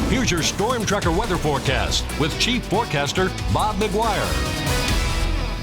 Here's your Storm Tracker weather forecast with Chief Forecaster Bob McGuire.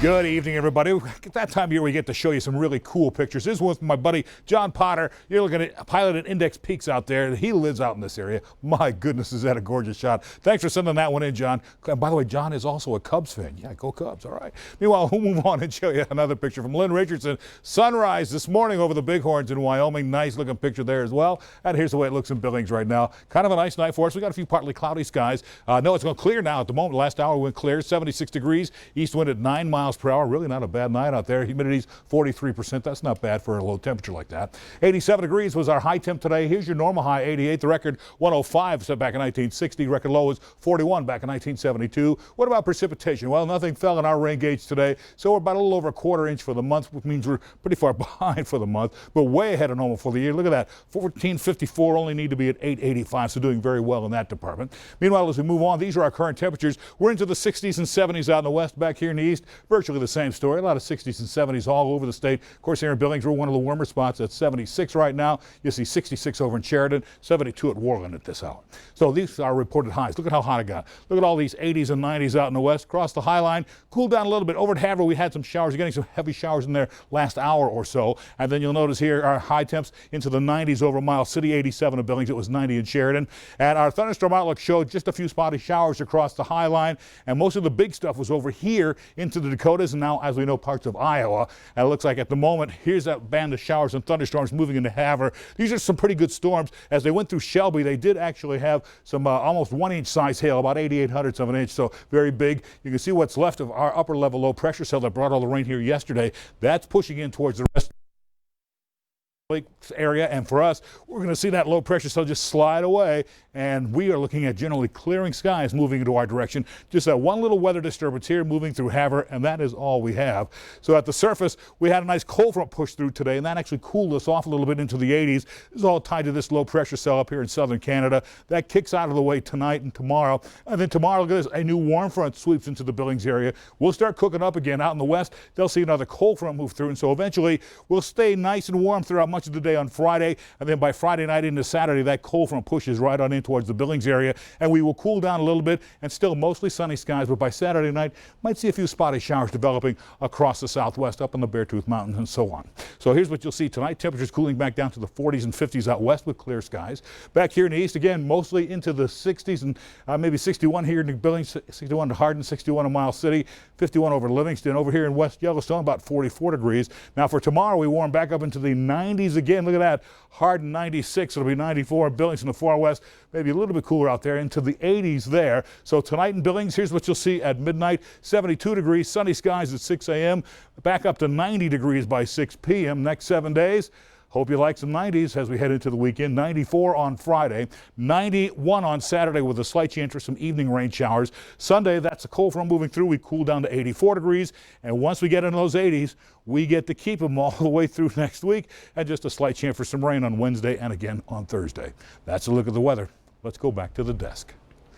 Good evening, everybody. At that time of year, we get to show you some really cool pictures. This is with my buddy John Potter. You're looking at Pilot and Index Peaks out there. He lives out in this area. My goodness, is that a gorgeous shot. Thanks for sending that one in, John. And by the way, John is also a Cubs fan. Yeah, go Cubs. All right. Meanwhile, we'll move on and show you another picture from Lynn Richardson. Sunrise this morning over the Bighorns in Wyoming. Nice looking picture there as well. And here's the way it looks in Billings right now. Kind of a nice night for us. We got a few partly cloudy skies. No, it's going to clear now at the moment. Last hour went clear, 76 degrees. East wind at 9 miles per hour. Really not a bad night out there. Humidity's 43%. That's not bad for a low temperature like that. 87 degrees was our high temp today. Here's your normal high, 88. The record 105 set back in 1960. Record low was 41 back in 1972. What about precipitation? Well, nothing fell in our rain gauge today, so we're about a little over a quarter inch for the month, which means we're pretty far behind for the month, but way ahead of normal for the year. Look at that. 1454 only need to be at 885, so doing very well in that department. Meanwhile, as we move on, these are our current temperatures. We're into the 60s and 70s out in the west. Back here in the east, virtually the same story. A lot of 60s and 70s all over the state. Of course, here in Billings, we're one of the warmer spots at 76 right now. You see 66 over in Sheridan, 72 at Worland at this hour. So these are reported highs. Look at how hot it got. Look at all these 80s and 90s out in the west. Across the high line, cooled down a little bit. Over at Haverhill, we had some showers. You're getting some heavy showers in there last hour or so. And then you'll notice here our high temps into the 90s over Miles City, 87 in Billings. It was 90 in Sheridan. And our thunderstorm outlook showed just a few spotty showers across the high line. And most of the big stuff was over here into the Dakotas and now, as we know, parts of Iowa. And it looks like at the moment, here's that band of showers and thunderstorms moving into Havre. These are some pretty good storms. As they went through Shelby, they did actually have some almost 1-inch size hail, about 88 of an inch, so very big. You can see what's left of our upper level low pressure cell that brought all the rain here yesterday. That's pushing in towards the rest area, and for us, we're going to see that low pressure cell just slide away, and we are looking at generally clearing skies moving into our direction. Just that one little weather disturbance here moving through Havre, and that is all we have. So at the surface, we had a nice cold front push through today, and that actually cooled us off a little bit into the 80s. This is all tied to this low pressure cell up here in southern Canada. That kicks out of the way tonight and tomorrow. And then tomorrow, look at this, a new warm front sweeps into the Billings area. We'll start cooking up again out in the west. They'll see another cold front move through, and so eventually we'll stay nice and warm throughout much of the day on Friday, and then by Friday night into Saturday, that cold front pushes right on in towards the Billings area, and we will cool down a little bit and still mostly sunny skies, but by Saturday night, might see a few spotty showers developing across the southwest, up in the Beartooth Mountains and so on. So here's what you'll see tonight. Temperatures cooling back down to the 40s and 50s out west with clear skies. Back here in the east, again, mostly into the 60s and maybe 61 here in Billings, 61 to Hardin, 61 in Miles City, 51 over Livingston. Over here in West Yellowstone, about 44 degrees. Now for tomorrow, we warm back up into the 90s again. Look at that. Hardin 96, it'll be 94 in Billings in the far west, maybe a little bit cooler out there into the 80s there. So tonight in Billings, here's what you'll see at midnight. 72 degrees, sunny skies at 6 a.m., back up to 90 degrees by 6 p.m. Next 7 days. Hope you like some 90s as we head into the weekend. 94 on Friday, 91 on Saturday with a slight chance for some evening rain showers. Sunday, that's a cold front moving through. We cool down to 84 degrees. And once we get into those 80s, we get to keep them all the way through next week. And just a slight chance for some rain on Wednesday and again on Thursday. That's a look at the weather. Let's go back to the desk.